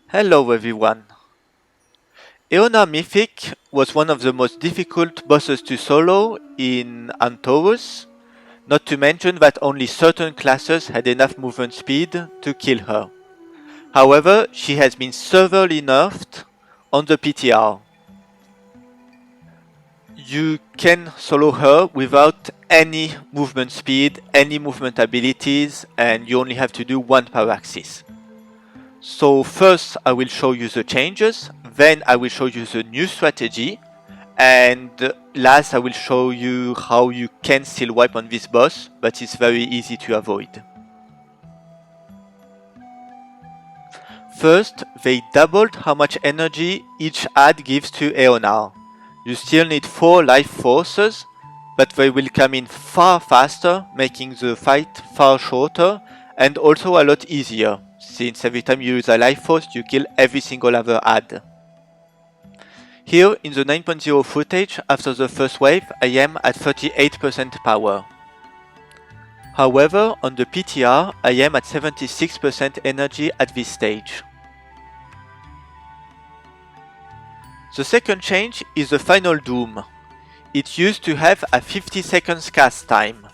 Hello everyone. Eonar Mythic was one of the most difficult bosses to solo in Antorus, not to mention that only certain classes had enough movement speed to kill her. However, she has been severely nerfed on the PTR. You can solo her without any movement speed, any movement abilities, and you only have to do one Paraxis. So first I will show you the changes, then I will show you the new strategy, and last I will show you how you can still wipe on this boss, but it's very easy to avoid. First, they doubled how much energy each ad gives to Eonar. You still need 4 life forces, but they will come in far faster, making the fight far shorter and also a lot easier, since every time you use a life force you kill every single other ad. Here in the 9.0 footage, after the first wave, I am at 38% power. However, on the PTR, I am at 76% energy at this stage. The second change is the final doom. It used to have a 50 seconds cast time.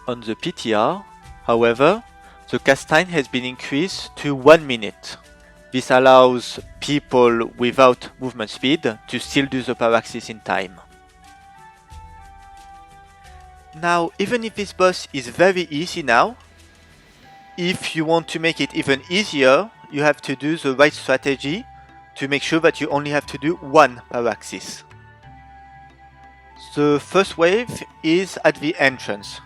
On the PTR, however, the cast time has been increased to 1 minute. This allows people without movement speed to still do the Paraxis in time. Now, even if this boss is very easy now, if you want to make it even easier, you have to do the right strategy to make sure that you only have to do one Paraxis. The first wave is at the entrance.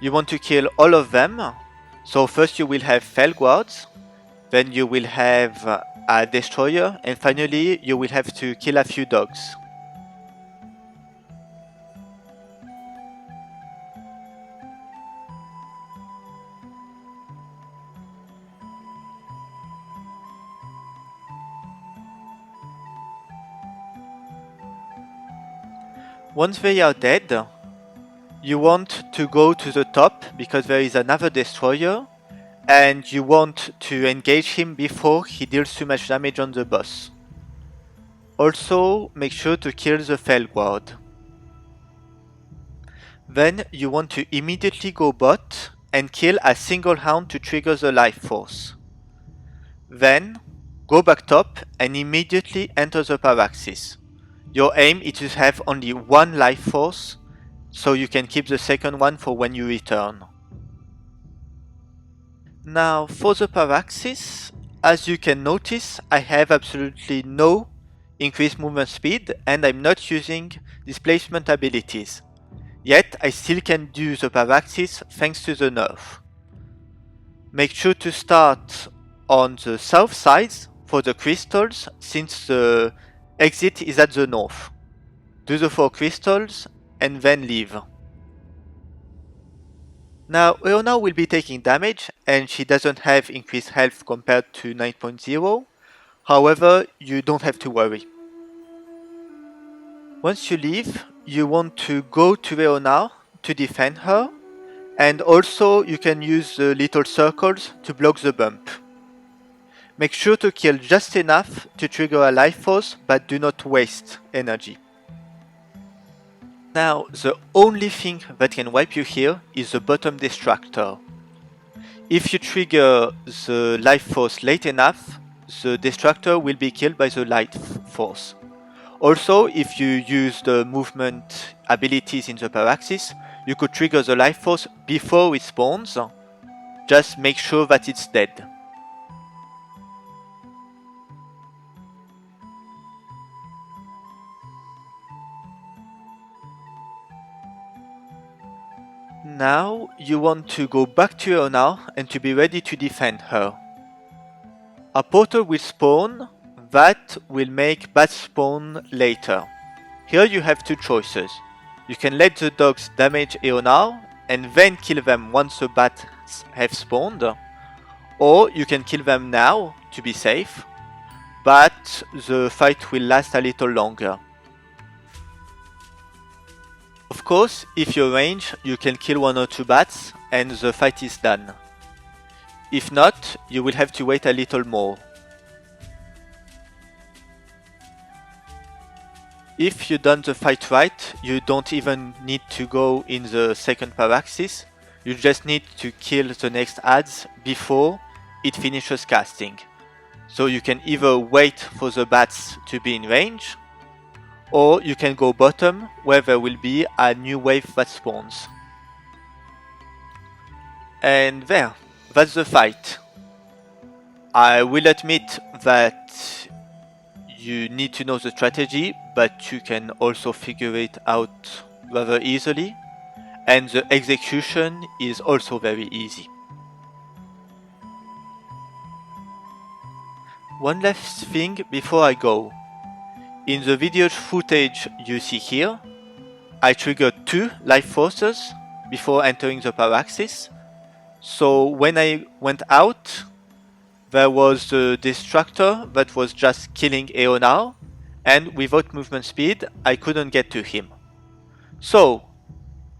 You want to kill all of them, so first you will have Felguards, then you will have a destroyer, and finally you will have to kill a few dogs. Once they are dead, you want to go to the top because there is another destroyer, and you want to engage him before he deals too much damage on the boss. Also, make sure to kill the Felguard. Then you want to immediately go bot and kill a single hound to trigger the life force. Then, go back top and immediately enter the Paraxis. Your aim is to have only one life force, so you can keep the second one for when you return. Now for the Paraxis, as you can notice, I have absolutely no increased movement speed and I'm not using displacement abilities. Yet I still can do the Paraxis thanks to the nerf. Make sure to start on the south side for the crystals, since the exit is at the north. Do the 4 crystals and then leave. Now Eonar will be taking damage and she doesn't have increased health compared to 9.0, however you don't have to worry. Once you leave, you want to go to Eonar to defend her, and also you can use the little circles to block the bump. Make sure to kill just enough to trigger a life force, but do not waste energy. Now, the only thing that can wipe you here is the bottom distractor. If you trigger the life force late enough, the distractor will be killed by the light force. Also, if you use the movement abilities in the Paraxis, you could trigger the life force before it spawns. Just make sure that it's dead. Now you want to go back to Eonar and to be ready to defend her. A portal will spawn that will make bats spawn later. Here you have 2 choices. You can let the dogs damage Eonar and then kill them once the bats have spawned, or you can kill them now to be safe, but the fight will last a little longer. Of course, if you range, you can kill 1 or 2 bats and the fight is done. If not, you will have to wait a little more. If you done the fight right, you don't even need to go in the second Paraxis. You just need to kill the next ads before it finishes casting. So you can either wait for the bats to be in range, or you can go bottom where there will be a new wave that spawns. And there, that's the fight. I will admit that you need to know the strategy, but you can also figure it out rather easily, and the execution is also very easy. One last thing before I go. In the video footage you see here, I triggered 2 life forces before entering the Paraxis. So when I went out, there was the Destructor that was just killing Eonar, and without movement speed, I couldn't get to him. So,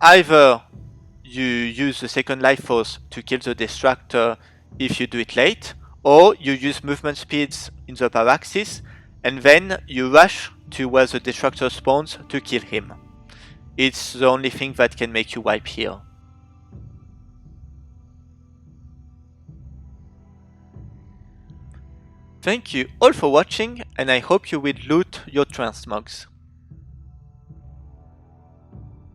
either you use the second life force to kill the Destructor if you do it late, or you use movement speeds in the Paraxis, and then you rush to where the Destructor spawns to kill him. It's the only thing that can make you wipe here. Thank you all for watching, and I hope you will loot your transmogs.